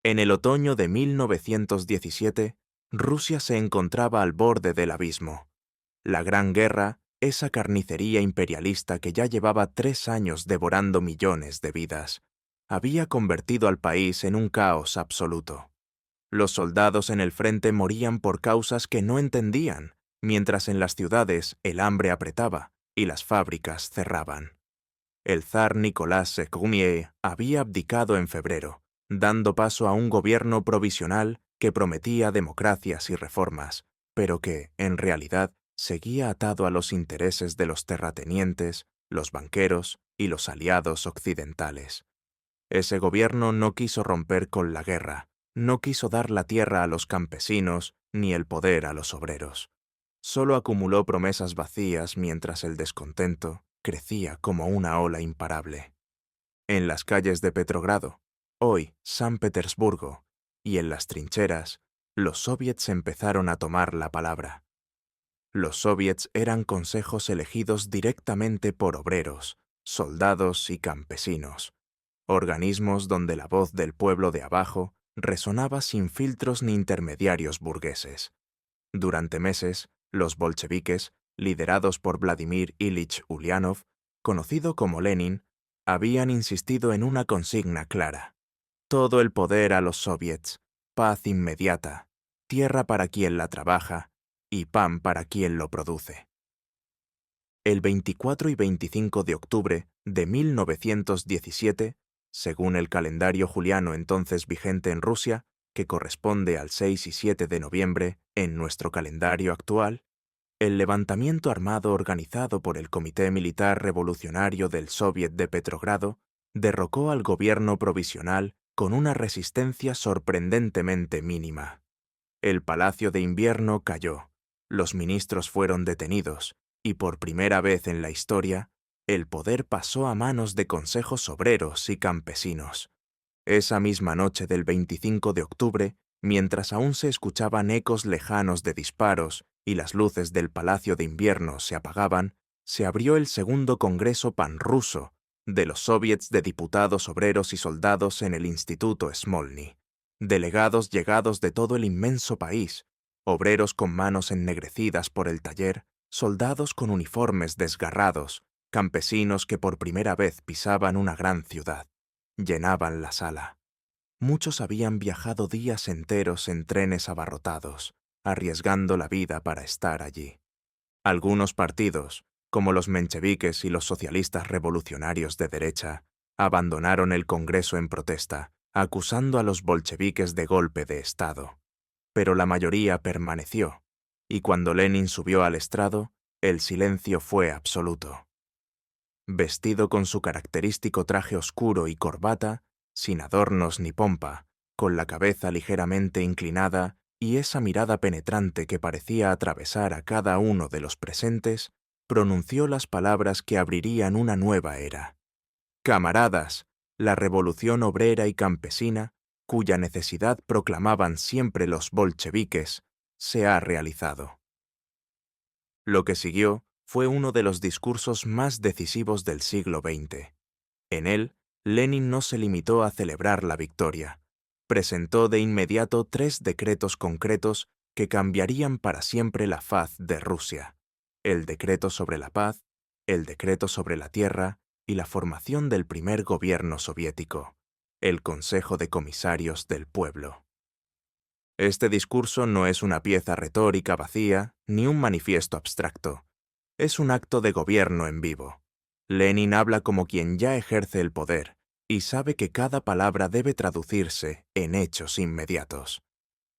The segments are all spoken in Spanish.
En el otoño de 1917, Rusia se encontraba al borde del abismo. La Gran Guerra, esa carnicería imperialista que ya llevaba 3 años devorando millones de vidas, había convertido al país en un caos absoluto. Los soldados en el frente morían por causas que no entendían, mientras en las ciudades el hambre apretaba y las fábricas cerraban. El zar Nicolás II había abdicado en febrero, dando paso a un gobierno provisional que prometía democracias y reformas, pero que, en realidad, seguía atado a los intereses de los terratenientes, los banqueros y los aliados occidentales. Ese gobierno no quiso romper con la guerra, no quiso dar la tierra a los campesinos ni el poder a los obreros. Solo acumuló promesas vacías mientras el descontento crecía como una ola imparable. En las calles de Petrogrado, hoy San Petersburgo, y en las trincheras, los soviets empezaron a tomar la palabra. Los soviets eran consejos elegidos directamente por obreros, soldados y campesinos, organismos donde la voz del pueblo de abajo resonaba sin filtros ni intermediarios burgueses. Durante meses, los bolcheviques, liderados por Vladimir Ilich Ulyanov, conocido como Lenin, habían insistido en una consigna clara: todo el poder a los soviets, paz inmediata, tierra para quien la trabaja y pan para quien lo produce. El 24 y 25 de octubre de 1917, según el calendario juliano entonces vigente en Rusia, que corresponde al 6 y 7 de noviembre en nuestro calendario actual, el levantamiento armado organizado por el Comité Militar Revolucionario del Soviet de Petrogrado derrocó al gobierno provisional con una resistencia sorprendentemente mínima. El Palacio de Invierno cayó, los ministros fueron detenidos, y por primera vez en la historia, el poder pasó a manos de consejos obreros y campesinos. Esa misma noche del 25 de octubre, mientras aún se escuchaban ecos lejanos de disparos y las luces del Palacio de Invierno se apagaban, se abrió el segundo Congreso Panruso de los soviets de diputados obreros y soldados en el Instituto Smolny. Delegados llegados de todo el inmenso país, obreros con manos ennegrecidas por el taller, soldados con uniformes desgarrados, campesinos que por primera vez pisaban una gran ciudad, llenaban la sala. Muchos habían viajado días enteros en trenes abarrotados, arriesgando la vida para estar allí. Algunos partidos, como los mencheviques y los socialistas revolucionarios de derecha, abandonaron el Congreso en protesta, acusando a los bolcheviques de golpe de Estado. Pero la mayoría permaneció, y cuando Lenin subió al estrado, el silencio fue absoluto. Vestido con su característico traje oscuro y corbata, sin adornos ni pompa, con la cabeza ligeramente inclinada y esa mirada penetrante que parecía atravesar a cada uno de los presentes, pronunció las palabras que abrirían una nueva era. Camaradas, la revolución obrera y campesina, cuya necesidad proclamaban siempre los bolcheviques, se ha realizado. Lo que siguió fue uno de los discursos más decisivos del siglo XX. En él, Lenin no se limitó a celebrar la victoria. Presentó de inmediato 3 decretos concretos que cambiarían para siempre la faz de Rusia: el decreto sobre la paz, el decreto sobre la tierra y la formación del primer gobierno soviético, el Consejo de Comisarios del Pueblo. Este discurso no es una pieza retórica vacía ni un manifiesto abstracto. Es un acto de gobierno en vivo. Lenin habla como quien ya ejerce el poder y sabe que cada palabra debe traducirse en hechos inmediatos.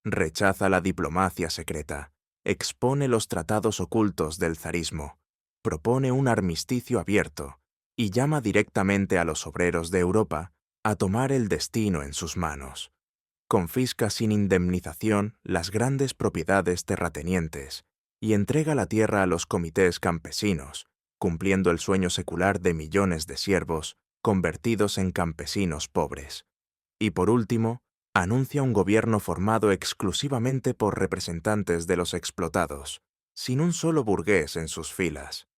Rechaza la diplomacia secreta, expone los tratados ocultos del zarismo, propone un armisticio abierto y llama directamente a los obreros de Europa a tomar el destino en sus manos. Confisca sin indemnización las grandes propiedades terratenientes y entrega la tierra a los comités campesinos, cumpliendo el sueño secular de millones de siervos convertidos en campesinos pobres. Y por último, anuncia un gobierno formado exclusivamente por representantes de los explotados, sin un solo burgués en sus filas.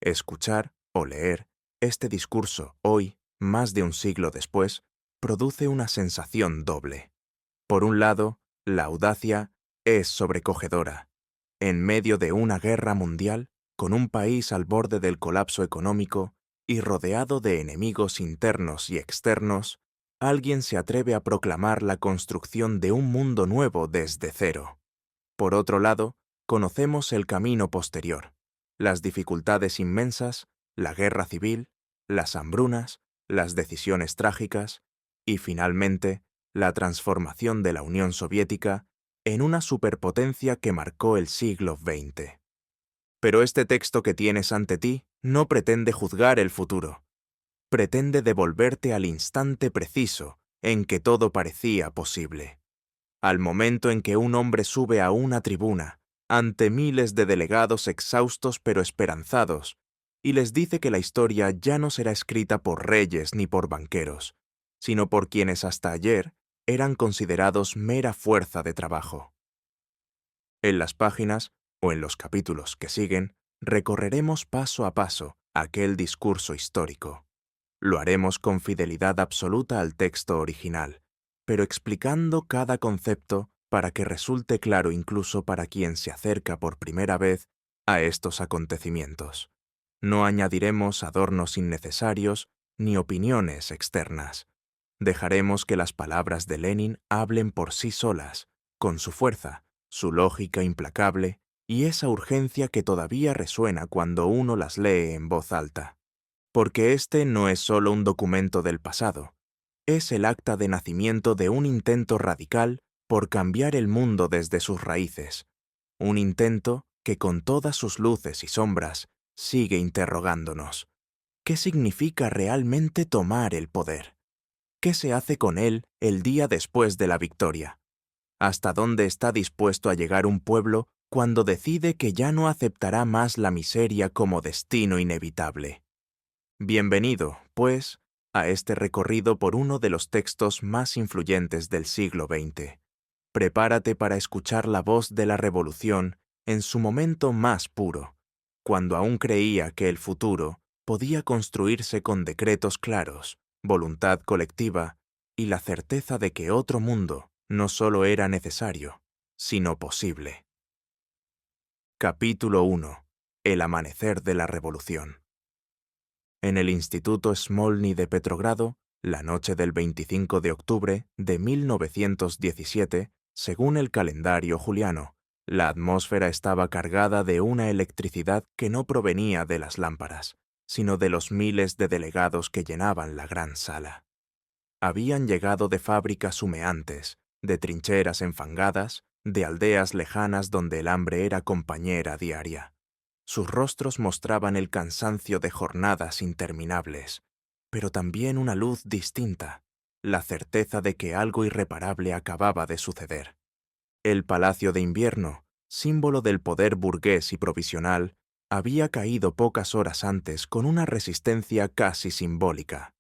Escuchar o leer este discurso hoy, más de un siglo después, produce una sensación doble. Por un lado, la audacia es sobrecogedora. En medio de una guerra mundial, con un país al borde del colapso económico y rodeado de enemigos internos y externos, alguien se atreve a proclamar la construcción de un mundo nuevo desde cero. Por otro lado, conocemos el camino posterior, las dificultades inmensas, la guerra civil, las hambrunas, las decisiones trágicas y, finalmente, la transformación de la Unión Soviética en una superpotencia que marcó el siglo XX. Pero este texto que tienes ante ti no pretende juzgar el futuro. Pretende devolverte al instante preciso en que todo parecía posible. Al momento en que un hombre sube a una tribuna, ante miles de delegados exhaustos pero esperanzados, y les dice que la historia ya no será escrita por reyes ni por banqueros, sino por quienes hasta ayer eran considerados mera fuerza de trabajo. En las páginas, o en los capítulos que siguen, recorreremos paso a paso aquel discurso histórico. Lo haremos con fidelidad absoluta al texto original, pero explicando cada concepto para que resulte claro incluso para quien se acerca por primera vez a estos acontecimientos. No añadiremos adornos innecesarios ni opiniones externas. Dejaremos que las palabras de Lenin hablen por sí solas, con su fuerza, su lógica implacable y esa urgencia que todavía resuena cuando uno las lee en voz alta. Porque este no es solo un documento del pasado, es el acta de nacimiento de un intento radical por cambiar el mundo desde sus raíces, un intento que con todas sus luces y sombras sigue interrogándonos. ¿Qué significa realmente tomar el poder? ¿Qué se hace con él el día después de la victoria? ¿Hasta dónde está dispuesto a llegar un pueblo cuando decide que ya no aceptará más la miseria como destino inevitable? Bienvenido, pues, a este recorrido por uno de los textos más influyentes del siglo XX. Prepárate para escuchar la voz de la revolución en su momento más puro, cuando aún creía que el futuro podía construirse con decretos claros, voluntad colectiva y la certeza de que otro mundo no solo era necesario, sino posible. Capítulo 1. El amanecer de la revolución. En el Instituto Smolny de Petrogrado, la noche del 25 de octubre de 1917, según el calendario juliano, la atmósfera estaba cargada de una electricidad que no provenía de las lámparas, sino de los miles de delegados que llenaban la gran sala. Habían llegado de fábricas humeantes, de trincheras enfangadas, de aldeas lejanas donde el hambre era compañera diaria. Sus rostros mostraban el cansancio de jornadas interminables, pero también una luz distinta, la certeza de que algo irreparable acababa de suceder. El Palacio de Invierno, símbolo del poder burgués y provisional, había caído pocas horas antes con una resistencia casi simbólica.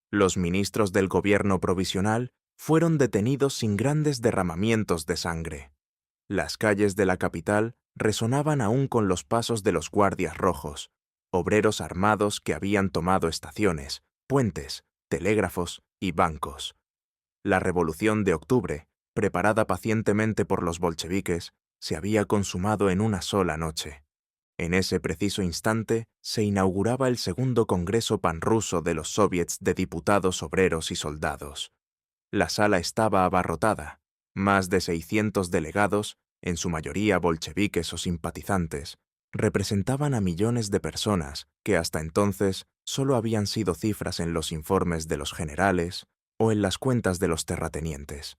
Los ministros del gobierno provisional fueron detenidos sin grandes derramamientos de sangre. Las calles de la capital resonaban aún con los pasos de los guardias rojos, obreros armados que habían tomado estaciones, puentes, telégrafos y bancos. La Revolución de Octubre, preparada pacientemente por los bolcheviques, se había consumado en una sola noche. En ese preciso instante se inauguraba el segundo Congreso panruso de los soviets de diputados obreros y soldados. La sala estaba abarrotada. Más de 600 delegados, en su mayoría bolcheviques o simpatizantes, representaban a millones de personas que hasta entonces solo habían sido cifras en los informes de los generales o en las cuentas de los terratenientes.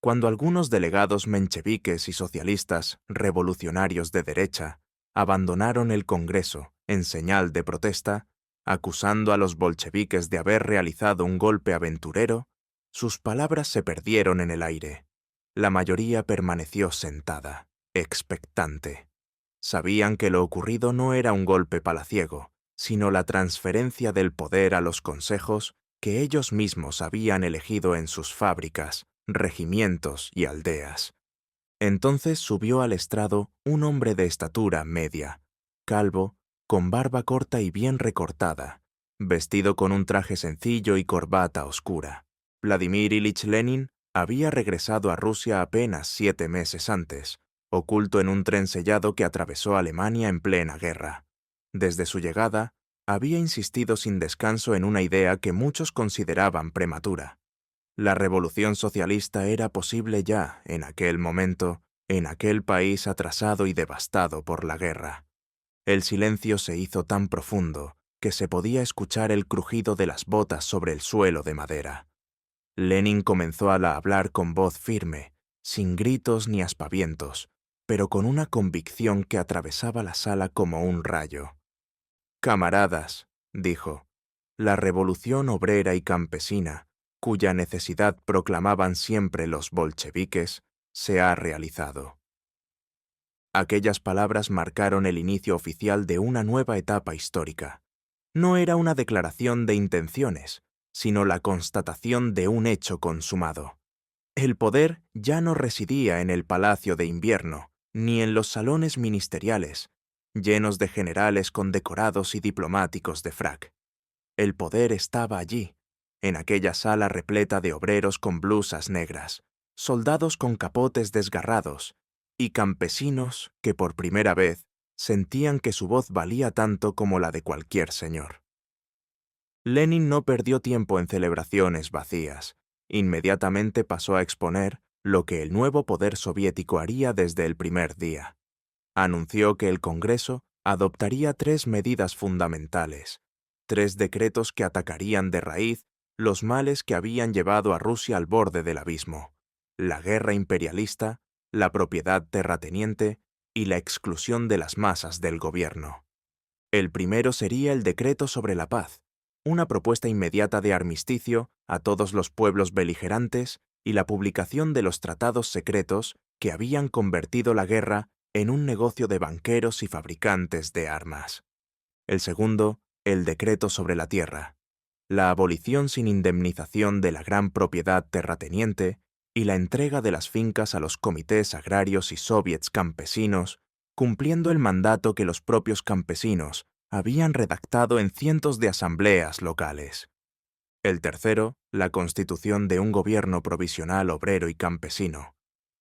Cuando algunos delegados mencheviques y socialistas revolucionarios de derecha abandonaron el Congreso en señal de protesta, acusando a los bolcheviques de haber realizado un golpe aventurero, sus palabras se perdieron en el aire. La mayoría permaneció sentada, expectante. Sabían que lo ocurrido no era un golpe palaciego, sino la transferencia del poder a los consejos que ellos mismos habían elegido en sus fábricas, regimientos y aldeas. Entonces subió al estrado un hombre de estatura media, calvo, con barba corta y bien recortada, vestido con un traje sencillo y corbata oscura. Vladimir Ilich Lenin Había regresado a Rusia apenas 7 meses antes, oculto en un tren sellado que atravesó Alemania en plena guerra. Desde su llegada, había insistido sin descanso en una idea que muchos consideraban prematura. La revolución socialista era posible ya, en aquel momento, en aquel país atrasado y devastado por la guerra. El silencio se hizo tan profundo que se podía escuchar el crujido de las botas sobre el suelo de madera. Lenin comenzó a hablar con voz firme, sin gritos ni aspavientos, pero con una convicción que atravesaba la sala como un rayo. «Camaradas», dijo, «la revolución obrera y campesina, cuya necesidad proclamaban siempre los bolcheviques, se ha realizado». Aquellas palabras marcaron el inicio oficial de una nueva etapa histórica. No era una declaración de intenciones, sino la constatación de un hecho consumado. El poder ya no residía en el Palacio de Invierno, ni en los salones ministeriales, llenos de generales condecorados y diplomáticos de frac. El poder estaba allí, en aquella sala repleta de obreros con blusas negras, soldados con capotes desgarrados y campesinos que por primera vez sentían que su voz valía tanto como la de cualquier señor. Lenin no perdió tiempo en celebraciones vacías. Inmediatamente pasó a exponer lo que el nuevo poder soviético haría desde el primer día. Anunció que el Congreso adoptaría 3 medidas fundamentales, 3 decretos que atacarían de raíz los males que habían llevado a Rusia al borde del abismo: la guerra imperialista, la propiedad terrateniente y la exclusión de las masas del gobierno. El primero sería el decreto sobre la paz, una propuesta inmediata de armisticio a todos los pueblos beligerantes y la publicación de los tratados secretos que habían convertido la guerra en un negocio de banqueros y fabricantes de armas. El segundo, el decreto sobre la tierra, la abolición sin indemnización de la gran propiedad terrateniente y la entrega de las fincas a los comités agrarios y soviets campesinos, cumpliendo el mandato que los propios campesinos habían redactado en cientos de asambleas locales. El tercero, la constitución de un gobierno provisional obrero y campesino,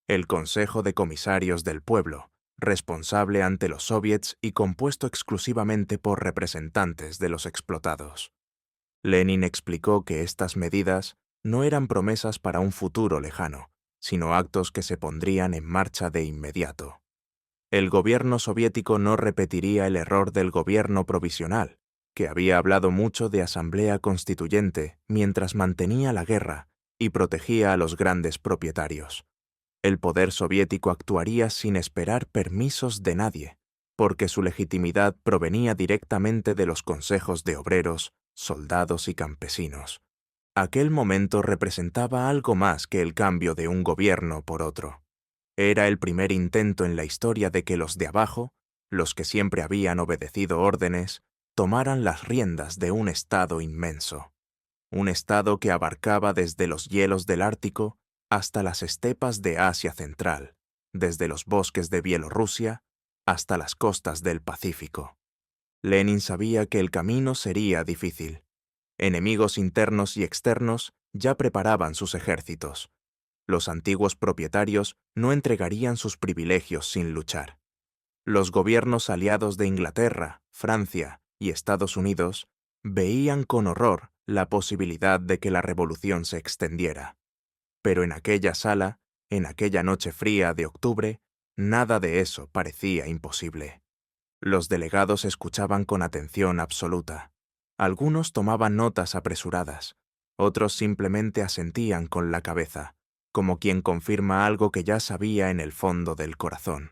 el Consejo de Comisarios del Pueblo, responsable ante los soviets y compuesto exclusivamente por representantes de los explotados. Lenin explicó que estas medidas no eran promesas para un futuro lejano, sino actos que se pondrían en marcha de inmediato. El gobierno soviético no repetiría el error del gobierno provisional, que había hablado mucho de asamblea constituyente mientras mantenía la guerra y protegía a los grandes propietarios. El poder soviético actuaría sin esperar permisos de nadie, porque su legitimidad provenía directamente de los consejos de obreros, soldados y campesinos. Aquel momento representaba algo más que el cambio de un gobierno por otro. Era el primer intento en la historia de que los de abajo, los que siempre habían obedecido órdenes, tomaran las riendas de un Estado inmenso. Un Estado que abarcaba desde los hielos del Ártico hasta las estepas de Asia Central, desde los bosques de Bielorrusia hasta las costas del Pacífico. Lenin sabía que el camino sería difícil. Enemigos internos y externos ya preparaban sus ejércitos. Los antiguos propietarios no entregarían sus privilegios sin luchar. Los gobiernos aliados de Inglaterra, Francia y Estados Unidos veían con horror la posibilidad de que la revolución se extendiera. Pero en aquella sala, en aquella noche fría de octubre, nada de eso parecía imposible. Los delegados escuchaban con atención absoluta. Algunos tomaban notas apresuradas, otros simplemente asentían con la cabeza, como quien confirma algo que ya sabía en el fondo del corazón.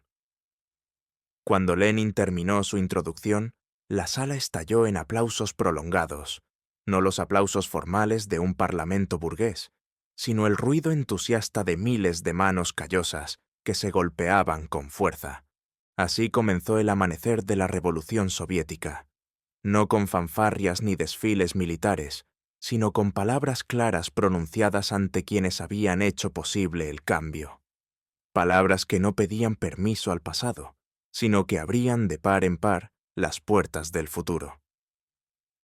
Cuando Lenin terminó su introducción, la sala estalló en aplausos prolongados, no los aplausos formales de un parlamento burgués, sino el ruido entusiasta de miles de manos callosas que se golpeaban con fuerza. Así comenzó el amanecer de la Revolución Soviética, no con fanfarrias ni desfiles militares, sino con palabras claras pronunciadas ante quienes habían hecho posible el cambio. Palabras que no pedían permiso al pasado, sino que abrían de par en par las puertas del futuro.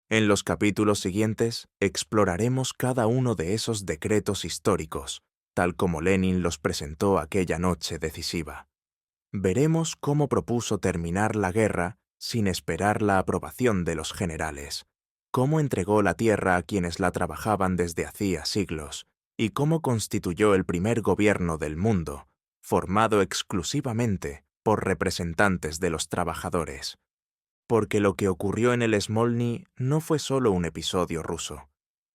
En los capítulos siguientes exploraremos cada uno de esos decretos históricos, tal como Lenin los presentó aquella noche decisiva. Veremos cómo propuso terminar la guerra sin esperar la aprobación de los generales, cómo entregó la tierra a quienes la trabajaban desde hacía siglos, y cómo constituyó el primer gobierno del mundo, formado exclusivamente por representantes de los trabajadores. Porque lo que ocurrió en el Smolny no fue solo un episodio ruso.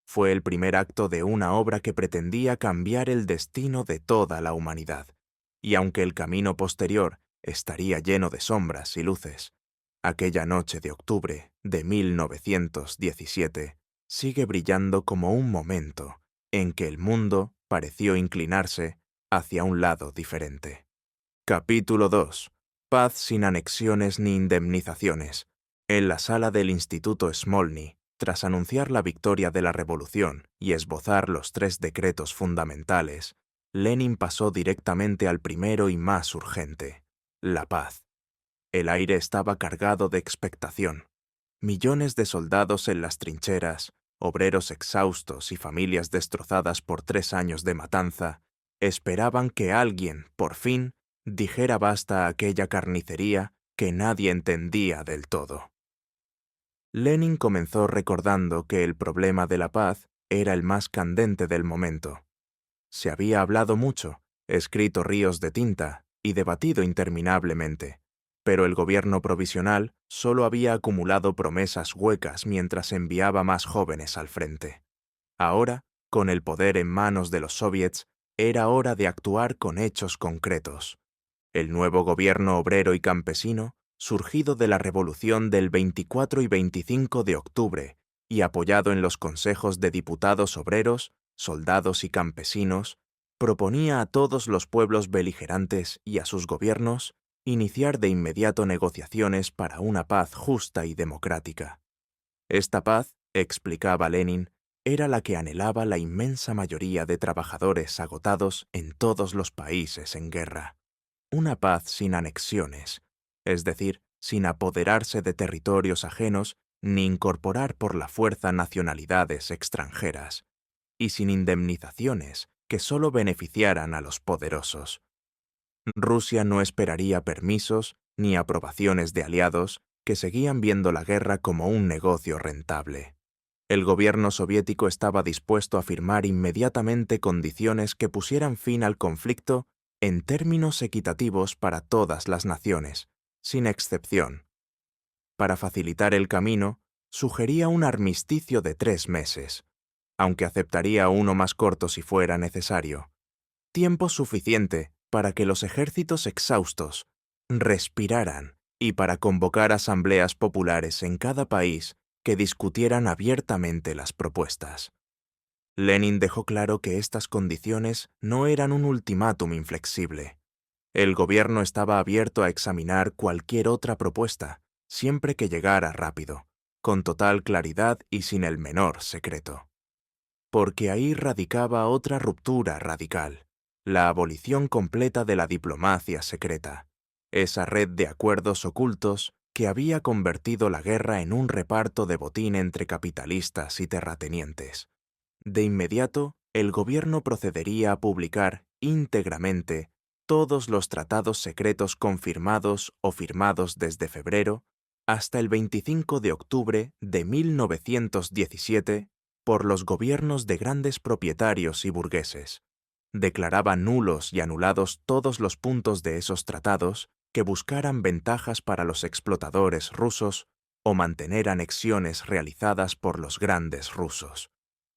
Fue el primer acto de una obra que pretendía cambiar el destino de toda la humanidad. Y aunque el camino posterior estaría lleno de sombras y luces, aquella noche de octubre de 1917 sigue brillando como un momento en que el mundo pareció inclinarse hacia un lado diferente. Capítulo 2. Paz sin anexiones ni indemnizaciones. En la sala del Instituto Smolny, tras anunciar la victoria de la revolución y esbozar los 3 decretos fundamentales, Lenin pasó directamente al primero y más urgente: la paz. El aire estaba cargado de expectación. Millones de soldados en las trincheras, obreros exhaustos y familias destrozadas por 3 años de matanza, esperaban que alguien, por fin, dijera basta a aquella carnicería que nadie entendía del todo. Lenin comenzó recordando que el problema de la paz era el más candente del momento. Se había hablado mucho, escrito ríos de tinta y debatido interminablemente, pero el gobierno provisional solo había acumulado promesas huecas mientras enviaba más jóvenes al frente. Ahora, con el poder en manos de los soviets, era hora de actuar con hechos concretos. El nuevo gobierno obrero y campesino, surgido de la revolución del 24 y 25 de octubre y apoyado en los consejos de diputados obreros, soldados y campesinos, proponía a todos los pueblos beligerantes y a sus gobiernos iniciar de inmediato negociaciones para una paz justa y democrática. Esta paz, explicaba Lenin, era la que anhelaba la inmensa mayoría de trabajadores agotados en todos los países en guerra. Una paz sin anexiones, es decir, sin apoderarse de territorios ajenos ni incorporar por la fuerza nacionalidades extranjeras, y sin indemnizaciones que solo beneficiaran a los poderosos. Rusia no esperaría permisos ni aprobaciones de aliados que seguían viendo la guerra como un negocio rentable. El gobierno soviético estaba dispuesto a firmar inmediatamente condiciones que pusieran fin al conflicto en términos equitativos para todas las naciones, sin excepción. Para facilitar el camino, sugería un armisticio de 3 meses, aunque aceptaría uno más corto si fuera necesario. Tiempo suficiente para que los ejércitos exhaustos respiraran y para convocar asambleas populares en cada país que discutieran abiertamente las propuestas. Lenin dejó claro que estas condiciones no eran un ultimátum inflexible. El gobierno estaba abierto a examinar cualquier otra propuesta, siempre que llegara rápido, con total claridad y sin el menor secreto. Porque ahí radicaba otra ruptura radical: la abolición completa de la diplomacia secreta, esa red de acuerdos ocultos que había convertido la guerra en un reparto de botín entre capitalistas y terratenientes. De inmediato, el gobierno procedería a publicar íntegramente todos los tratados secretos confirmados o firmados desde febrero hasta el 25 de octubre de 1917 por los gobiernos de grandes propietarios y burgueses. Declaraba nulos y anulados todos los puntos de esos tratados que buscaran ventajas para los explotadores rusos o mantener anexiones realizadas por los grandes rusos.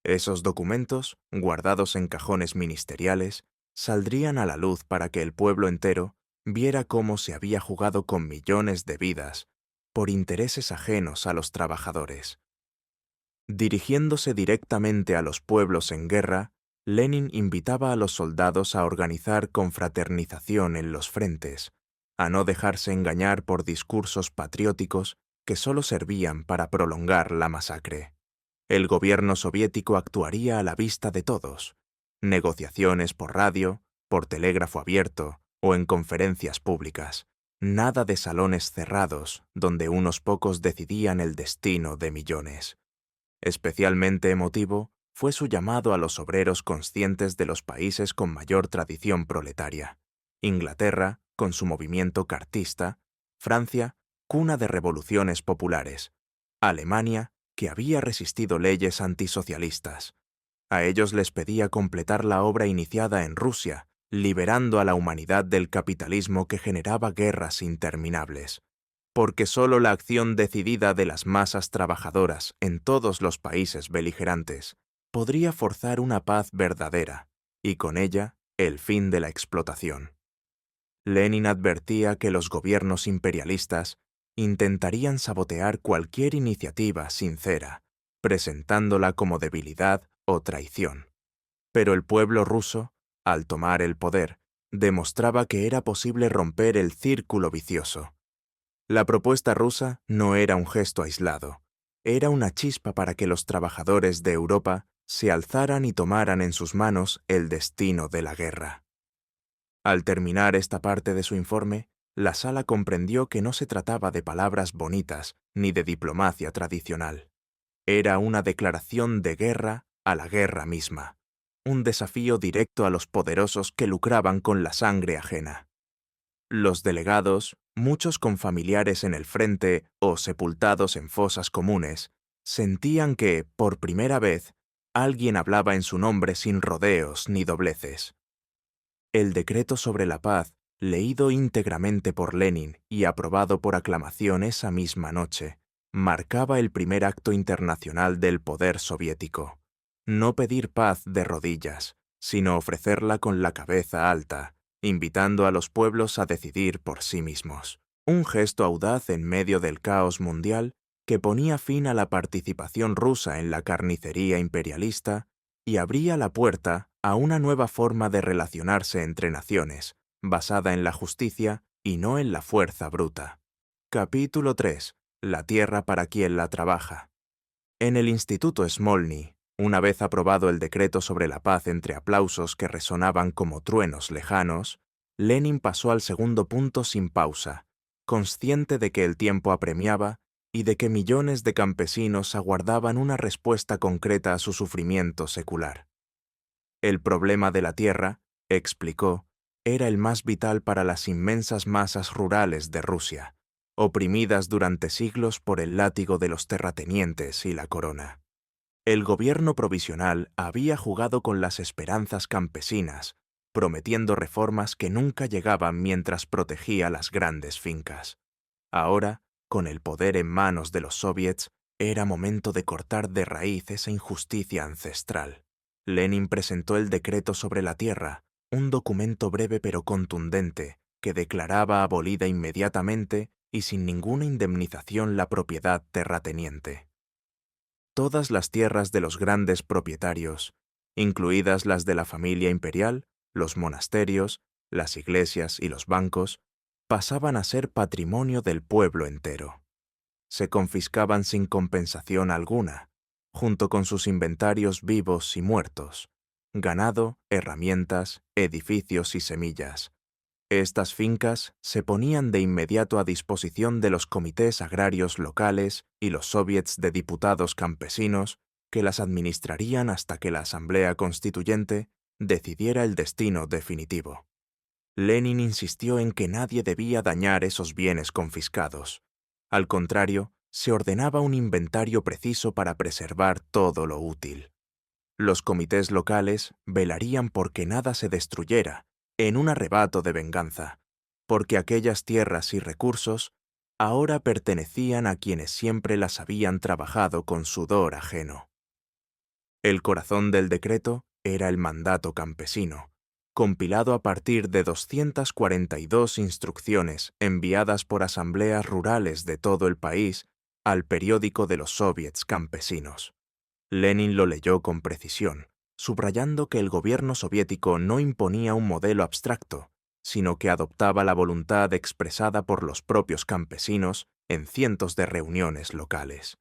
Esos documentos, guardados en cajones ministeriales, saldrían a la luz para que el pueblo entero viera cómo se había jugado con millones de vidas por intereses ajenos a los trabajadores. Dirigiéndose directamente a los pueblos en guerra, Lenin invitaba a los soldados a organizar confraternización en los frentes, a no dejarse engañar por discursos patrióticos que solo servían para prolongar la masacre. El gobierno soviético actuaría a la vista de todos: negociaciones por radio, por telégrafo abierto o en conferencias públicas. Nada de salones cerrados donde unos pocos decidían el destino de millones. Especialmente emotivo fue su llamado a los obreros conscientes de los países con mayor tradición proletaria. Inglaterra, con su movimiento cartista; Francia, cuna de revoluciones populares; Alemania, que había resistido leyes antisocialistas. A ellos les pedía completar la obra iniciada en Rusia, liberando a la humanidad del capitalismo que generaba guerras interminables. Porque solo la acción decidida de las masas trabajadoras en todos los países beligerantes podría forzar una paz verdadera, y con ella el fin de la explotación. Lenin advertía que los gobiernos imperialistas intentarían sabotear cualquier iniciativa sincera, presentándola como debilidad o traición. Pero el pueblo ruso, al tomar el poder, demostraba que era posible romper el círculo vicioso. La propuesta rusa no era un gesto aislado, era una chispa para que los trabajadores de Europa se alzaran y tomaran en sus manos el destino de la guerra. Al terminar esta parte de su informe, la sala comprendió que no se trataba de palabras bonitas ni de diplomacia tradicional. Era una declaración de guerra a la guerra misma, un desafío directo a los poderosos que lucraban con la sangre ajena. Los delegados, muchos con familiares en el frente o sepultados en fosas comunes, sentían que, por primera vez, alguien hablaba en su nombre sin rodeos ni dobleces. El decreto sobre la paz, leído íntegramente por Lenin y aprobado por aclamación esa misma noche, marcaba el primer acto internacional del poder soviético. No pedir paz de rodillas, sino ofrecerla con la cabeza alta, invitando a los pueblos a decidir por sí mismos. Un gesto audaz en medio del caos mundial que ponía fin a la participación rusa en la carnicería imperialista y abría la puerta a una nueva forma de relacionarse entre naciones, basada en la justicia y no en la fuerza bruta. Capítulo 3. La tierra para quien la trabaja. En el Instituto Smolny, una vez aprobado el decreto sobre la paz entre aplausos que resonaban como truenos lejanos, Lenin pasó al segundo punto sin pausa, consciente de que el tiempo apremiaba y de que millones de campesinos aguardaban una respuesta concreta a su sufrimiento secular. El problema de la tierra, explicó, era el más vital para las inmensas masas rurales de Rusia, oprimidas durante siglos por el látigo de los terratenientes y la corona. El gobierno provisional había jugado con las esperanzas campesinas, prometiendo reformas que nunca llegaban mientras protegía las grandes fincas. Ahora, con el poder en manos de los soviets, era momento de cortar de raíz esa injusticia ancestral. Lenin presentó el decreto sobre la tierra, un documento breve pero contundente que declaraba abolida inmediatamente y sin ninguna indemnización la propiedad terrateniente. Todas las tierras de los grandes propietarios, incluidas las de la familia imperial, los monasterios, las iglesias y los bancos, pasaban a ser patrimonio del pueblo entero. Se confiscaban sin compensación alguna, junto con sus inventarios vivos y muertos, ganado, herramientas, edificios y semillas. Estas fincas se ponían de inmediato a disposición de los comités agrarios locales y los soviets de diputados campesinos que las administrarían hasta que la Asamblea Constituyente decidiera el destino definitivo. Lenin insistió en que nadie debía dañar esos bienes confiscados. Al contrario, se ordenaba un inventario preciso para preservar todo lo útil. Los comités locales velarían por que nada se destruyera, en un arrebato de venganza, porque aquellas tierras y recursos ahora pertenecían a quienes siempre las habían trabajado con sudor ajeno. El corazón del decreto era el mandato campesino, compilado a partir de 242 instrucciones enviadas por asambleas rurales de todo el país al periódico de los soviets campesinos. Lenin lo leyó con precisión, subrayando que el gobierno soviético no imponía un modelo abstracto, sino que adoptaba la voluntad expresada por los propios campesinos en cientos de reuniones locales.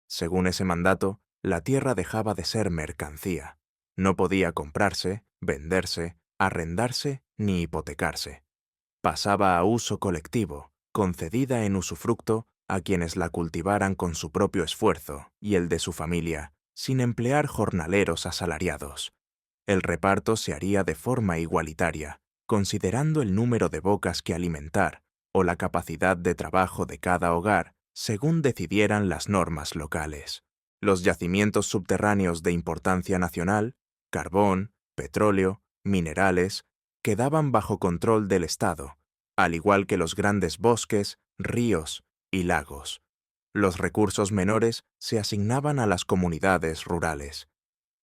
Según ese mandato, la tierra dejaba de ser mercancía. No podía comprarse, venderse, arrendarse ni hipotecarse. Pasaba a uso colectivo, concedida en usufructo a quienes la cultivaran con su propio esfuerzo y el de su familia, sin emplear jornaleros asalariados. El reparto se haría de forma igualitaria, considerando el número de bocas que alimentar o la capacidad de trabajo de cada hogar, según decidieran las normas locales. Los yacimientos subterráneos de importancia nacional, carbón, petróleo, minerales, quedaban bajo control del Estado, al igual que los grandes bosques, ríos y lagos. Los recursos menores se asignaban a las comunidades rurales.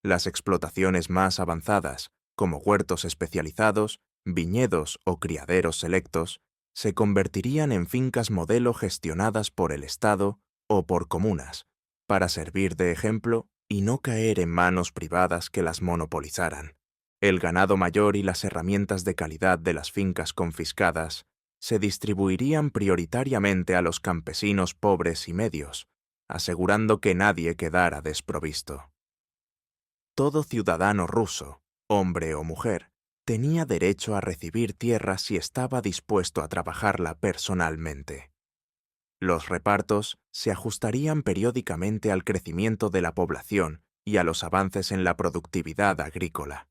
Las explotaciones más avanzadas, como huertos especializados, viñedos o criaderos selectos, se convertirían en fincas modelo gestionadas por el Estado o por comunas, para servir de ejemplo y no caer en manos privadas que las monopolizaran. El ganado mayor y las herramientas de calidad de las fincas confiscadas se distribuirían prioritariamente a los campesinos pobres y medios, asegurando que nadie quedara desprovisto. Todo ciudadano ruso, hombre o mujer, tenía derecho a recibir tierra si estaba dispuesto a trabajarla personalmente. Los repartos se ajustarían periódicamente al crecimiento de la población y a los avances en la productividad agrícola.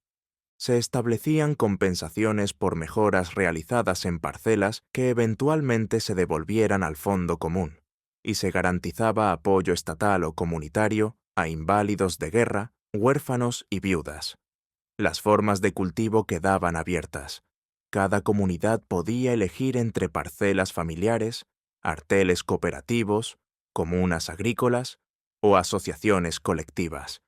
Se establecían compensaciones por mejoras realizadas en parcelas que eventualmente se devolvieran al fondo común, y se garantizaba apoyo estatal o comunitario a inválidos de guerra, huérfanos y viudas. Las formas de cultivo quedaban abiertas. Cada comunidad podía elegir entre parcelas familiares, arteles cooperativos, comunas agrícolas o asociaciones colectivas.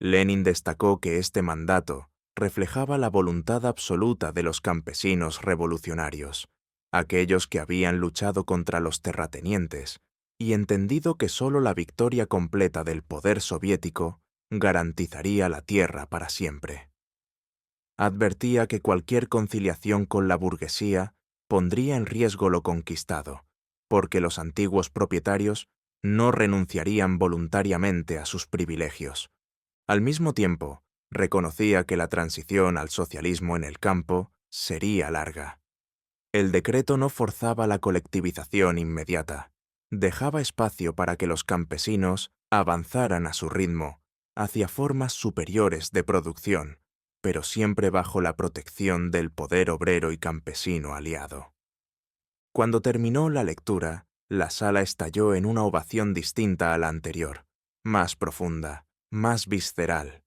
Lenin destacó que este mandato reflejaba la voluntad absoluta de los campesinos revolucionarios, aquellos que habían luchado contra los terratenientes y entendido que solo la victoria completa del poder soviético garantizaría la tierra para siempre. Advertía que cualquier conciliación con la burguesía pondría en riesgo lo conquistado, porque los antiguos propietarios no renunciarían voluntariamente a sus privilegios. Al mismo tiempo, reconocía que la transición al socialismo en el campo sería larga. El decreto no forzaba la colectivización inmediata, dejaba espacio para que los campesinos avanzaran a su ritmo hacia formas superiores de producción, pero siempre bajo la protección del poder obrero y campesino aliado. Cuando terminó la lectura, la sala estalló en una ovación distinta a la anterior, más profunda, más visceral.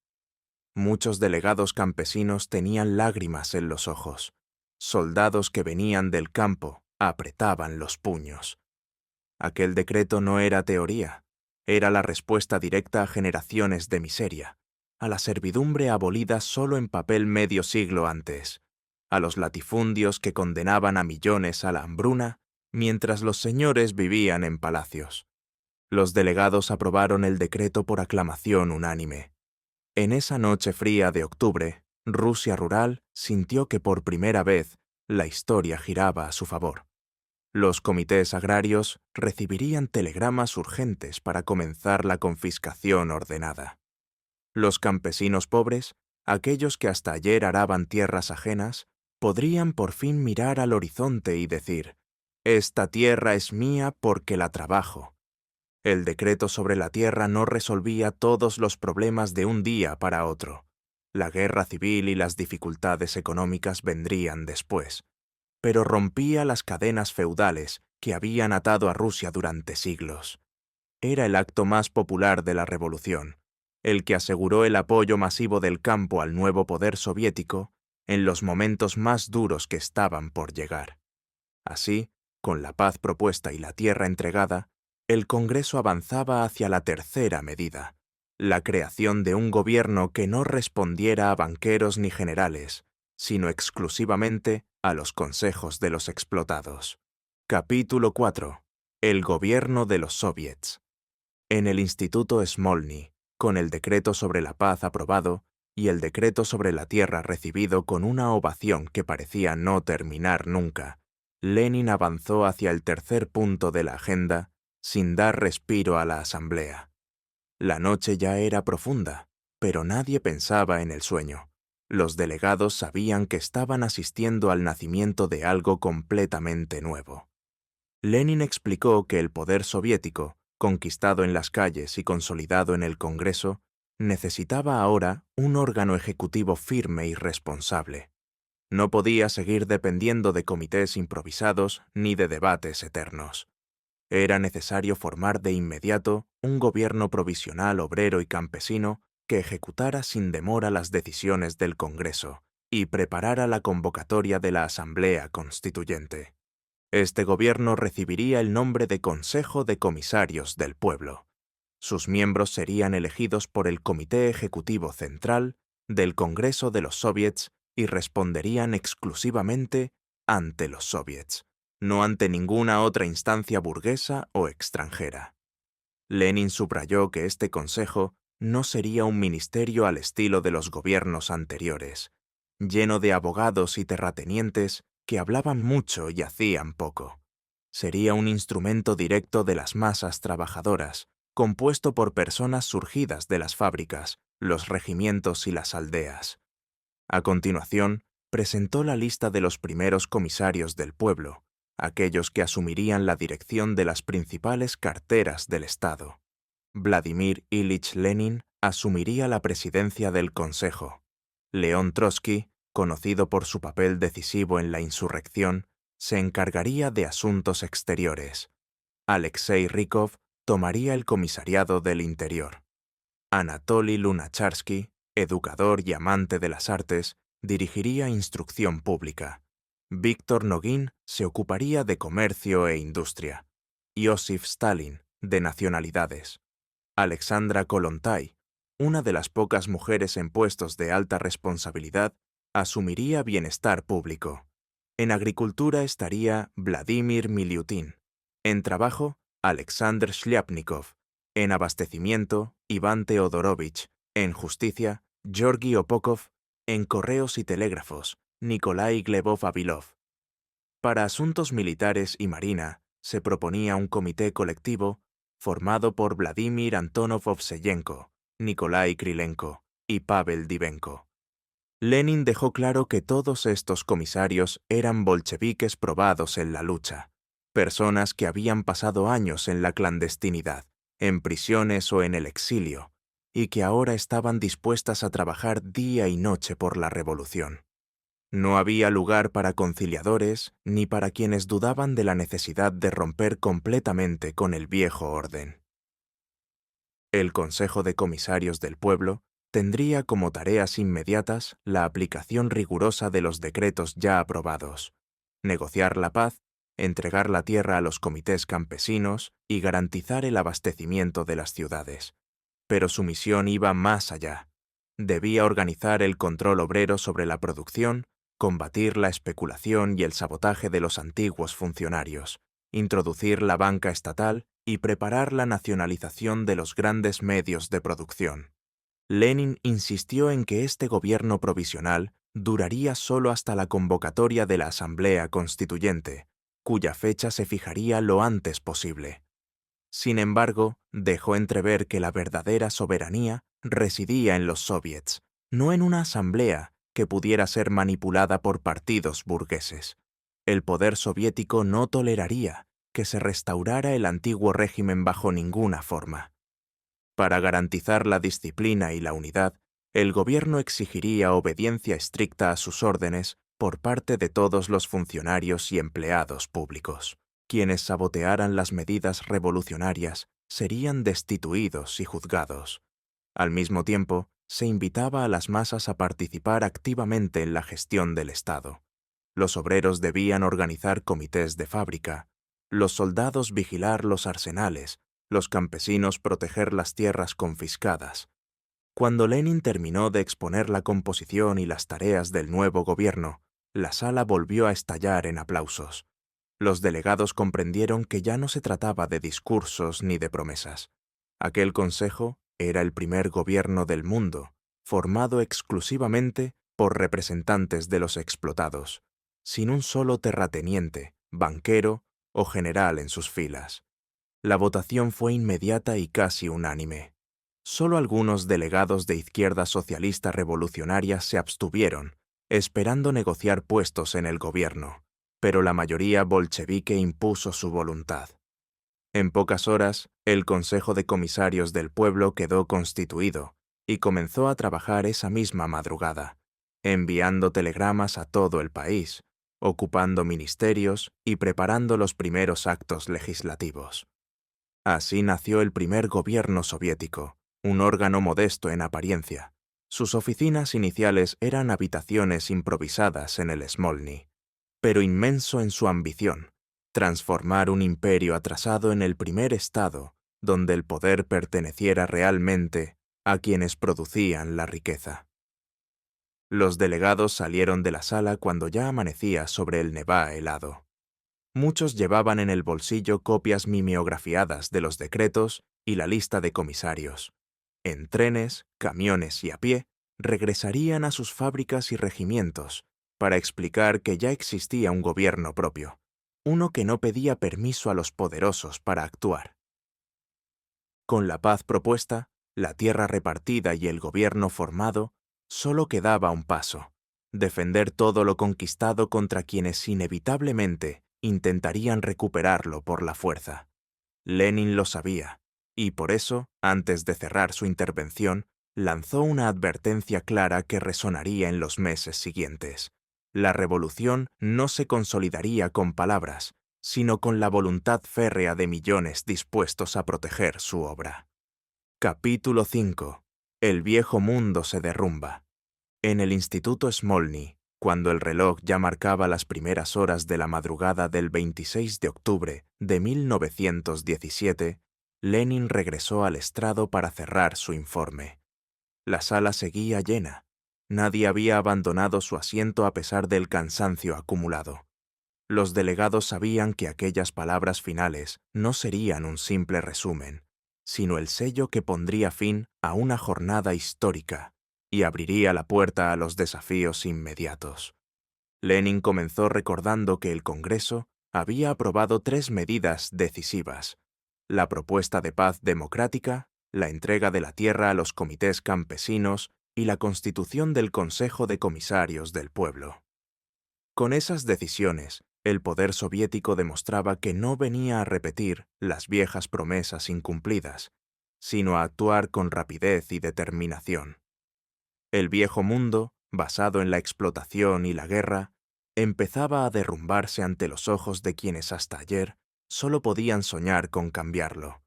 Muchos delegados campesinos tenían lágrimas en los ojos. Soldados que venían del campo apretaban los puños. Aquel decreto no era teoría, era la respuesta directa a generaciones de miseria, a la servidumbre abolida solo en papel medio siglo antes, a los latifundios que condenaban a millones a la hambruna mientras los señores vivían en palacios. Los delegados aprobaron el decreto por aclamación unánime. En esa noche fría de octubre, Rusia rural sintió que por primera vez la historia giraba a su favor. Los comités agrarios recibirían telegramas urgentes para comenzar la confiscación ordenada. Los campesinos pobres, aquellos que hasta ayer araban tierras ajenas, podrían por fin mirar al horizonte y decir: «Esta tierra es mía porque la trabajo». El decreto sobre la tierra no resolvía todos los problemas de un día para otro. La guerra civil y las dificultades económicas vendrían después, pero rompía las cadenas feudales que habían atado a Rusia durante siglos. Era el acto más popular de la revolución, el que aseguró el apoyo masivo del campo al nuevo poder soviético en los momentos más duros que estaban por llegar. Así, con la paz propuesta y la tierra entregada, el Congreso avanzaba hacia la tercera medida, la creación de un gobierno que no respondiera a banqueros ni generales, sino exclusivamente a los consejos de los explotados. Capítulo 4. El gobierno de los soviets. En el Instituto Smolny, con el decreto sobre la paz aprobado y el decreto sobre la tierra recibido con una ovación que parecía no terminar nunca, Lenin avanzó hacia el tercer punto de la agenda sin dar respiro a la asamblea. La noche ya era profunda, pero nadie pensaba en el sueño. Los delegados sabían que estaban asistiendo al nacimiento de algo completamente nuevo. Lenin explicó que el poder soviético, conquistado en las calles y consolidado en el Congreso, necesitaba ahora un órgano ejecutivo firme y responsable. No podía seguir dependiendo de comités improvisados ni de debates eternos. Era necesario formar de inmediato un gobierno provisional obrero y campesino que ejecutara sin demora las decisiones del Congreso y preparara la convocatoria de la Asamblea Constituyente. Este gobierno recibiría el nombre de Consejo de Comisarios del Pueblo. Sus miembros serían elegidos por el Comité Ejecutivo Central del Congreso de los Soviets y responderían exclusivamente ante los soviets, no ante ninguna otra instancia burguesa o extranjera. Lenin subrayó que este consejo no sería un ministerio al estilo de los gobiernos anteriores, lleno de abogados y terratenientes que hablaban mucho y hacían poco. Sería un instrumento directo de las masas trabajadoras, compuesto por personas surgidas de las fábricas, los regimientos y las aldeas. A continuación, presentó la lista de los primeros comisarios del pueblo, aquellos que asumirían la dirección de las principales carteras del Estado. Vladimir Ilich Lenin asumiría la presidencia del Consejo. León Trotsky, conocido por su papel decisivo en la insurrección, se encargaría de asuntos exteriores. Alexei Rykov tomaría el comisariado del Interior. Anatoly Lunacharsky, educador y amante de las artes, dirigiría instrucción pública. Víctor Nogin se ocuparía de comercio e industria. Iosif Stalin, de nacionalidades. Alexandra Kollontai, una de las pocas mujeres en puestos de alta responsabilidad, asumiría bienestar público. En agricultura estaría Vladimir Miliutin. En trabajo, Alexander Shliapnikov. En abastecimiento, Iván Teodorovich. En justicia, Georgi Opokov. En correos y telégrafos, Nikolai Glebov-Avilov. Para asuntos militares y marina, se proponía un comité colectivo formado por Vladimir Antonov Ovseyenko, Nikolai Krylenko y Pavel Divenko. Lenin dejó claro que todos estos comisarios eran bolcheviques probados en la lucha, personas que habían pasado años en la clandestinidad, en prisiones o en el exilio, y que ahora estaban dispuestas a trabajar día y noche por la revolución. No había lugar para conciliadores ni para quienes dudaban de la necesidad de romper completamente con el viejo orden. El Consejo de Comisarios del Pueblo tendría como tareas inmediatas la aplicación rigurosa de los decretos ya aprobados, negociar la paz, entregar la tierra a los comités campesinos y garantizar el abastecimiento de las ciudades. Pero su misión iba más allá. Debía organizar el control obrero sobre la producción, combatir la especulación y el sabotaje de los antiguos funcionarios, introducir la banca estatal y preparar la nacionalización de los grandes medios de producción. Lenin insistió en que este gobierno provisional duraría solo hasta la convocatoria de la Asamblea Constituyente, cuya fecha se fijaría lo antes posible. Sin embargo, dejó entrever que la verdadera soberanía residía en los soviets, no en una asamblea que pudiera ser manipulada por partidos burgueses. El poder soviético no toleraría que se restaurara el antiguo régimen bajo ninguna forma. Para garantizar la disciplina y la unidad, el gobierno exigiría obediencia estricta a sus órdenes por parte de todos los funcionarios y empleados públicos. Quienes sabotearan las medidas revolucionarias serían destituidos y juzgados. Al mismo tiempo, se invitaba a las masas a participar activamente en la gestión del Estado. Los obreros debían organizar comités de fábrica, los soldados vigilar los arsenales, los campesinos proteger las tierras confiscadas. Cuando Lenin terminó de exponer la composición y las tareas del nuevo gobierno, la sala volvió a estallar en aplausos. Los delegados comprendieron que ya no se trataba de discursos ni de promesas. Aquel consejo era el primer gobierno del mundo, formado exclusivamente por representantes de los explotados, sin un solo terrateniente, banquero o general en sus filas. La votación fue inmediata y casi unánime. Solo algunos delegados de izquierda socialista revolucionaria se abstuvieron, esperando negociar puestos en el gobierno, pero la mayoría bolchevique impuso su voluntad. En pocas horas, el Consejo de Comisarios del Pueblo quedó constituido, y comenzó a trabajar esa misma madrugada, enviando telegramas a todo el país, ocupando ministerios y preparando los primeros actos legislativos. Así nació el primer gobierno soviético, un órgano modesto en apariencia. Sus oficinas iniciales eran habitaciones improvisadas en el Smolny, pero inmenso en su ambición, transformar un imperio atrasado en el primer estado donde el poder perteneciera realmente a quienes producían la riqueza. Los delegados salieron de la sala cuando ya amanecía sobre el Nevá helado. Muchos llevaban en el bolsillo copias mimeografiadas de los decretos y la lista de comisarios. En trenes, camiones y a pie, regresarían a sus fábricas y regimientos para explicar que ya existía un gobierno propio, uno que no pedía permiso a los poderosos para actuar. Con la paz propuesta, la tierra repartida y el gobierno formado, solo quedaba un paso: defender todo lo conquistado contra quienes inevitablemente intentarían recuperarlo por la fuerza. Lenin lo sabía, y por eso, antes de cerrar su intervención, lanzó una advertencia clara que resonaría en los meses siguientes. La revolución no se consolidaría con palabras, sino con la voluntad férrea de millones dispuestos a proteger su obra. Capítulo 5. El viejo mundo se derrumba. En el Instituto Smolny, cuando el reloj ya marcaba las primeras horas de la madrugada del 26 de octubre de 1917, Lenin regresó al estrado para cerrar su informe. La sala seguía llena. Nadie había abandonado su asiento a pesar del cansancio acumulado. Los delegados sabían que aquellas palabras finales no serían un simple resumen, sino el sello que pondría fin a una jornada histórica y abriría la puerta a los desafíos inmediatos. Lenin comenzó recordando que el Congreso había aprobado 3 medidas decisivas: la propuesta de paz democrática, la entrega de la tierra a los comités campesinos y la constitución del Consejo de Comisarios del Pueblo. Con esas decisiones, el poder soviético demostraba que no venía a repetir las viejas promesas incumplidas, sino a actuar con rapidez y determinación. El viejo mundo, basado en la explotación y la guerra, empezaba a derrumbarse ante los ojos de quienes hasta ayer solo podían soñar con cambiarlo.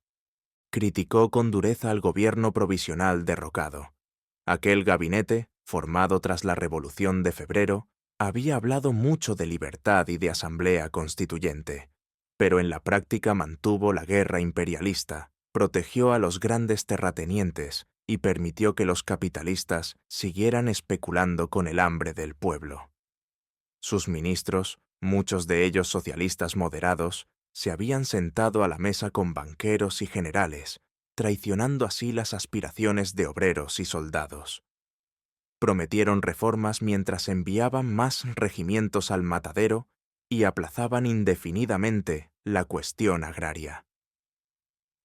Criticó con dureza al gobierno provisional derrocado. Aquel gabinete, formado tras la Revolución de Febrero, había hablado mucho de libertad y de asamblea constituyente, pero en la práctica mantuvo la guerra imperialista, protegió a los grandes terratenientes y permitió que los capitalistas siguieran especulando con el hambre del pueblo. Sus ministros, muchos de ellos socialistas moderados, se habían sentado a la mesa con banqueros y generales, traicionando así las aspiraciones de obreros y soldados. Prometieron reformas mientras enviaban más regimientos al matadero y aplazaban indefinidamente la cuestión agraria.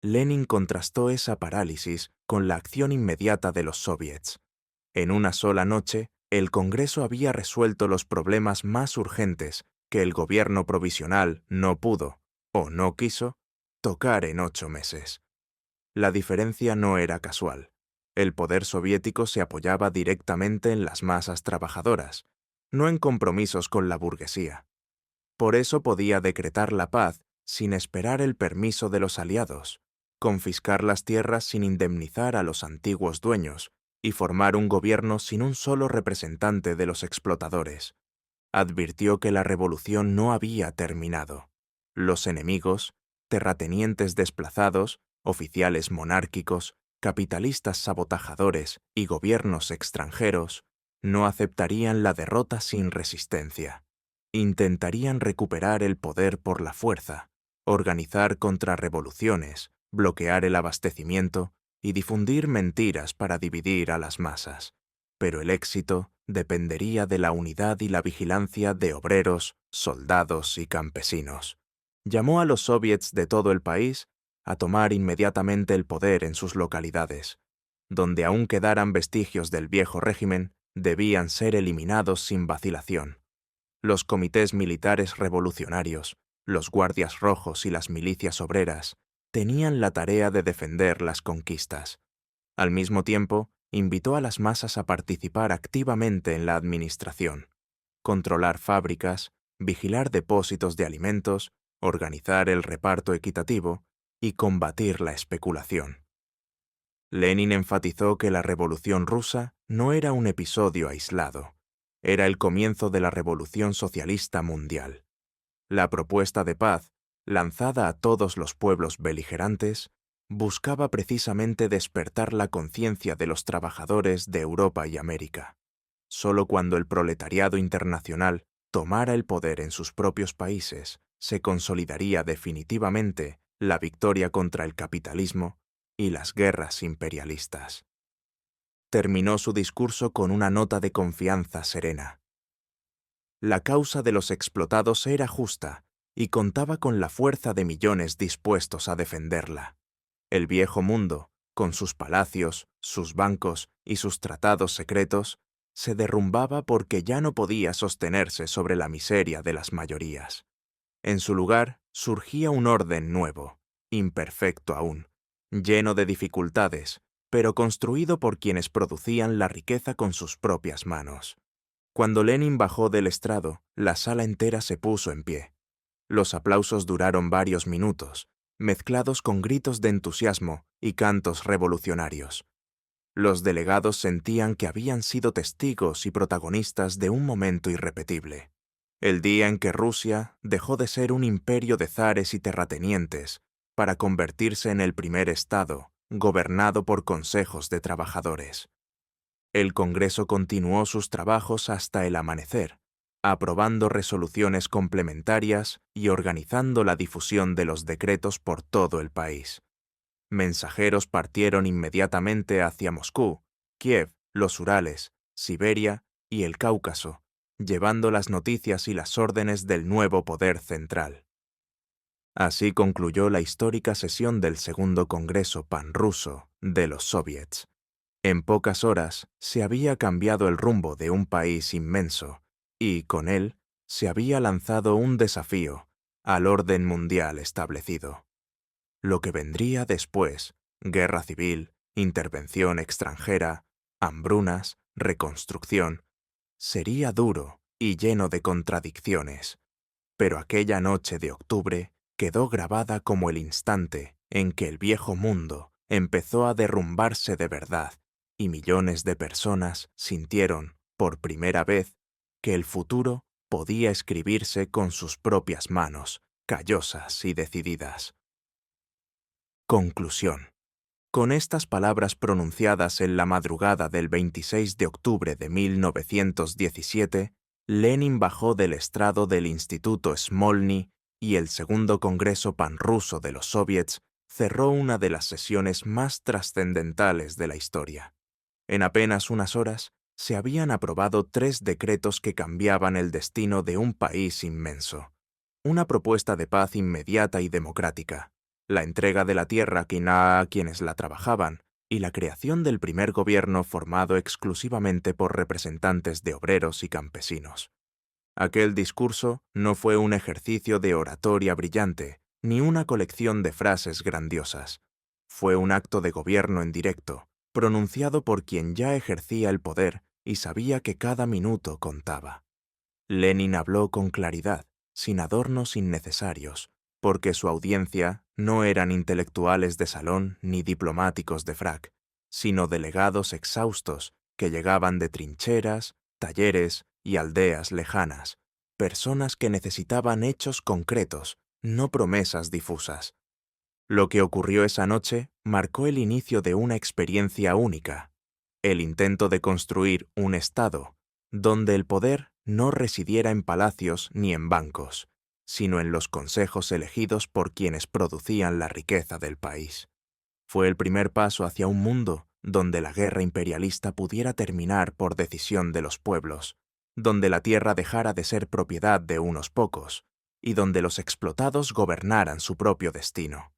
Lenin contrastó esa parálisis con la acción inmediata de los soviets. En una sola noche, el Congreso había resuelto los problemas más urgentes que el gobierno provisional no pudo, o no quiso, tocar en 8 meses. La diferencia no era casual. El poder soviético se apoyaba directamente en las masas trabajadoras, no en compromisos con la burguesía. Por eso podía decretar la paz sin esperar el permiso de los aliados, confiscar las tierras sin indemnizar a los antiguos dueños y formar un gobierno sin un solo representante de los explotadores. Advirtió que la revolución no había terminado. Los enemigos, terratenientes desplazados, oficiales monárquicos, capitalistas sabotajadores y gobiernos extranjeros, no aceptarían la derrota sin resistencia. Intentarían recuperar el poder por la fuerza, organizar contrarrevoluciones, bloquear el abastecimiento y difundir mentiras para dividir a las masas. Pero el éxito dependería de la unidad y la vigilancia de obreros, soldados y campesinos. Llamó a los soviets de todo el país a tomar inmediatamente el poder en sus localidades. Donde aún quedaran vestigios del viejo régimen, debían ser eliminados sin vacilación. Los comités militares revolucionarios, los guardias rojos y las milicias obreras tenían la tarea de defender las conquistas. Al mismo tiempo, invitó a las masas a participar activamente en la administración, controlar fábricas, vigilar depósitos de alimentos, organizar el reparto equitativo y combatir la especulación. Lenin enfatizó que la Revolución rusa no era un episodio aislado, era el comienzo de la Revolución Socialista Mundial. La propuesta de paz, lanzada a todos los pueblos beligerantes, buscaba precisamente despertar la conciencia de los trabajadores de Europa y América. Solo cuando el proletariado internacional tomara el poder en sus propios países, se consolidaría definitivamente la victoria contra el capitalismo y las guerras imperialistas. Terminó su discurso con una nota de confianza serena. La causa de los explotados era justa y contaba con la fuerza de millones dispuestos a defenderla. El viejo mundo, con sus palacios, sus bancos y sus tratados secretos, se derrumbaba porque ya no podía sostenerse sobre la miseria de las mayorías. En su lugar surgía un orden nuevo, imperfecto aún, lleno de dificultades, pero construido por quienes producían la riqueza con sus propias manos. Cuando Lenin bajó del estrado, la sala entera se puso en pie. Los aplausos duraron varios minutos, mezclados con gritos de entusiasmo y cantos revolucionarios. Los delegados sentían que habían sido testigos y protagonistas de un momento irrepetible. El día en que Rusia dejó de ser un imperio de zares y terratenientes para convertirse en el primer Estado, gobernado por consejos de trabajadores. El Congreso continuó sus trabajos hasta el amanecer, aprobando resoluciones complementarias y organizando la difusión de los decretos por todo el país. Mensajeros partieron inmediatamente hacia Moscú, Kiev, los Urales, Siberia y el Cáucaso, llevando las noticias y las órdenes del nuevo poder central. Así concluyó la histórica sesión del Segundo Congreso Panruso de los Soviets. En pocas horas se había cambiado el rumbo de un país inmenso y, con él, se había lanzado un desafío al orden mundial establecido. Lo que vendría después, guerra civil, intervención extranjera, hambrunas, reconstrucción, sería duro y lleno de contradicciones. Pero aquella noche de octubre quedó grabada como el instante en que el viejo mundo empezó a derrumbarse de verdad y millones de personas sintieron, por primera vez, que el futuro podía escribirse con sus propias manos, callosas y decididas. Conclusión. Con estas palabras pronunciadas en la madrugada del 26 de octubre de 1917, Lenin bajó del estrado del Instituto Smolny y el Segundo Congreso Panruso de los Soviets cerró una de las sesiones más trascendentales de la historia. En apenas unas horas, se habían aprobado 3 decretos que cambiaban el destino de un país inmenso. Una propuesta de paz inmediata y democrática, la entrega de la tierra a quienes la trabajaban y la creación del primer gobierno formado exclusivamente por representantes de obreros y campesinos. Aquel discurso no fue un ejercicio de oratoria brillante, ni una colección de frases grandiosas. Fue un acto de gobierno en directo, pronunciado por quien ya ejercía el poder y sabía que cada minuto contaba. Lenin habló con claridad, sin adornos innecesarios, porque su audiencia no eran intelectuales de salón ni diplomáticos de frac, sino delegados exhaustos que llegaban de trincheras, talleres y aldeas lejanas, personas que necesitaban hechos concretos, no promesas difusas. Lo que ocurrió esa noche marcó el inicio de una experiencia única, el intento de construir un Estado donde el poder no residiera en palacios ni en bancos, sino en los consejos elegidos por quienes producían la riqueza del país. Fue el primer paso hacia un mundo donde la guerra imperialista pudiera terminar por decisión de los pueblos, donde la tierra dejara de ser propiedad de unos pocos y donde los explotados gobernaran su propio destino.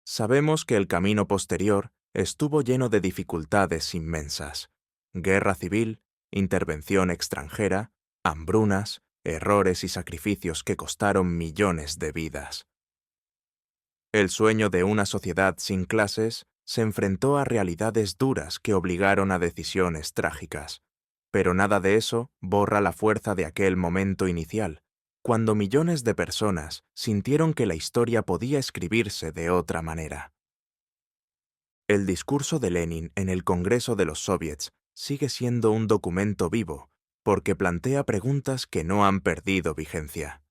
Sabemos que el camino posterior estuvo lleno de dificultades inmensas: guerra civil, intervención extranjera, hambrunas, errores y sacrificios que costaron millones de vidas. El sueño de una sociedad sin clases se enfrentó a realidades duras que obligaron a decisiones trágicas. Pero nada de eso borra la fuerza de aquel momento inicial, cuando millones de personas sintieron que la historia podía escribirse de otra manera. El discurso de Lenin en el Congreso de los Soviets sigue siendo un documento vivo, porque plantea preguntas que no han perdido vigencia.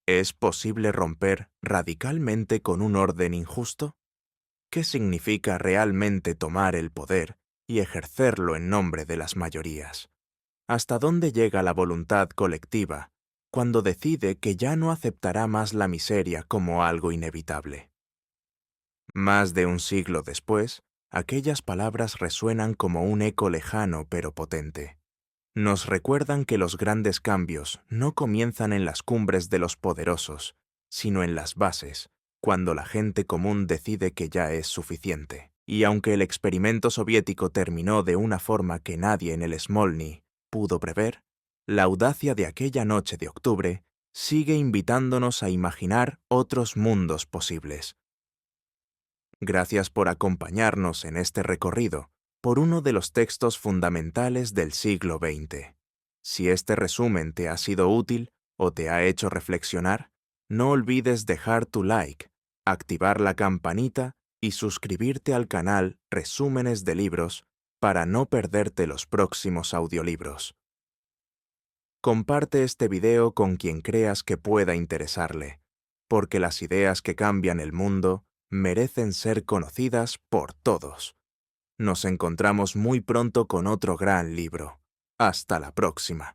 ¿Es posible romper radicalmente con un orden injusto? ¿Qué significa realmente tomar el poder y ejercerlo en nombre de las mayorías? ¿Hasta dónde llega la voluntad colectiva cuando decide que ya no aceptará más la miseria como algo inevitable? Más de un siglo después, aquellas palabras resuenan como un eco lejano pero potente. Nos recuerdan que los grandes cambios no comienzan en las cumbres de los poderosos, sino en las bases, cuando la gente común decide que ya es suficiente. Y aunque el experimento soviético terminó de una forma que nadie en el Smolny pudo prever, la audacia de aquella noche de octubre sigue invitándonos a imaginar otros mundos posibles. Gracias por acompañarnos en este recorrido por uno de los textos fundamentales del siglo XX. Si este resumen te ha sido útil o te ha hecho reflexionar, no olvides dejar tu like, activar la campanita y suscribirte al canal Resúmenes de Libros para no perderte los próximos audiolibros. Comparte este video con quien creas que pueda interesarle, porque las ideas que cambian el mundo merecen ser conocidas por todos. Nos encontramos muy pronto con otro gran libro. Hasta la próxima.